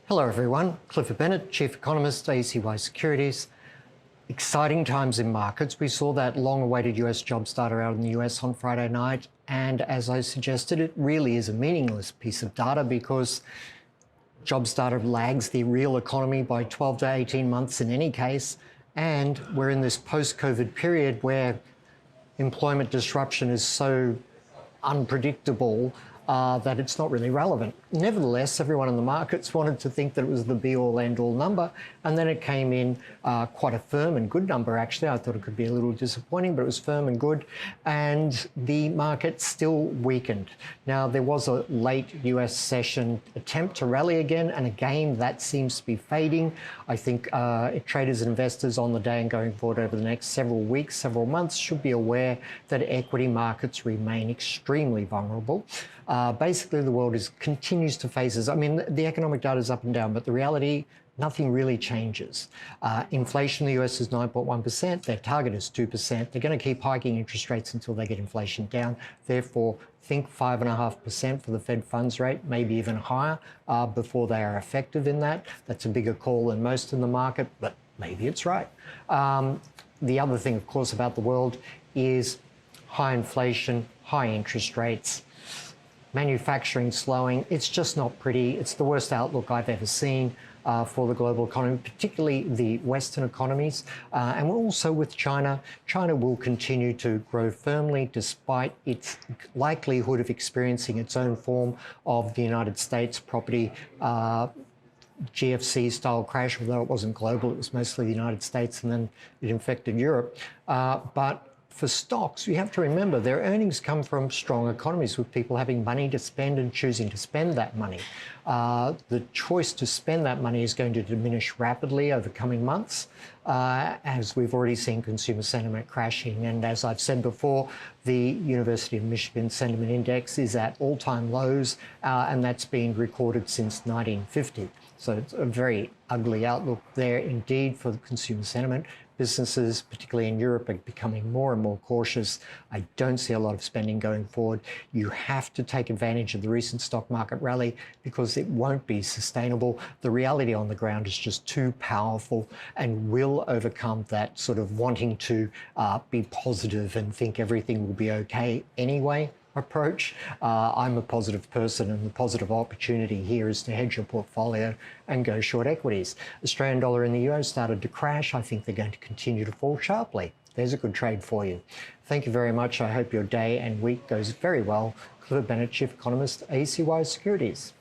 Hello everyone, Clifford Bennett, Chief Economist, ACY Securities. Exciting times in markets. We saw that long-awaited US jobs data out in the US on Friday night, and as I suggested, it really is a meaningless piece of data because jobs data lags the real economy by 12 to 18 months in any case, and we're in this post-COVID period where employment disruption is so unpredictable that it's not really relevant. Nevertheless, everyone in the markets wanted to think that it was the be-all, end-all number, and then it came in quite a firm and good number, actually. I thought it could be a little disappointing, but it was firm and good, and the market still weakened. Now, there was a late US session attempt to rally again, and again, that seems to be fading. I think traders and investors on the day and going forward over the next several weeks, several months, should be aware that equity markets remain extremely vulnerable. Basically, the world continues to face this. I mean, the economic data is up and down, but the reality, nothing really changes. Inflation in the US is 9.1%. Their target is 2%. They're going to keep hiking interest rates until they get inflation down. Therefore, think 5.5% for the Fed funds rate, maybe even higher, before they are effective in that. That's a bigger call than most in the market, but maybe it's right. The other thing, of course, about the world is high inflation, high interest rates, manufacturing slowing. It's just not pretty. It's the worst outlook I've ever seen for the global economy, particularly the Western economies. And also with China. China will continue to grow firmly despite its likelihood of experiencing its own form of the United States property GFC-style crash, although it wasn't global. It was mostly the United States, and then it infected Europe. But for stocks, you have to remember their earnings come from strong economies with people having money to spend and choosing to spend that money. The choice to spend that money is going to diminish rapidly over coming months, as we've already seen consumer sentiment crashing. And as I've said before, the University of Michigan Sentiment Index is at all-time lows, and that's been recorded since 1950. So it's a very ugly outlook there indeed for the consumer sentiment. Businesses, particularly in Europe, are becoming more and more cautious. I don't see a lot of spending going forward. You have to take advantage of the recent stock market rally because it won't be sustainable. The reality on the ground is just too powerful and will overcome that sort of wanting to be positive and think everything will be okay anyway approach. I'm a positive person, and the positive opportunity here is to hedge your portfolio and go short equities. Australian dollar in the US started to crash. I think they're going to continue to fall sharply. There's a good trade for you. Thank you very much. I hope your day and week goes very well. Clifford Bennett, Chief Economist, ACY Securities.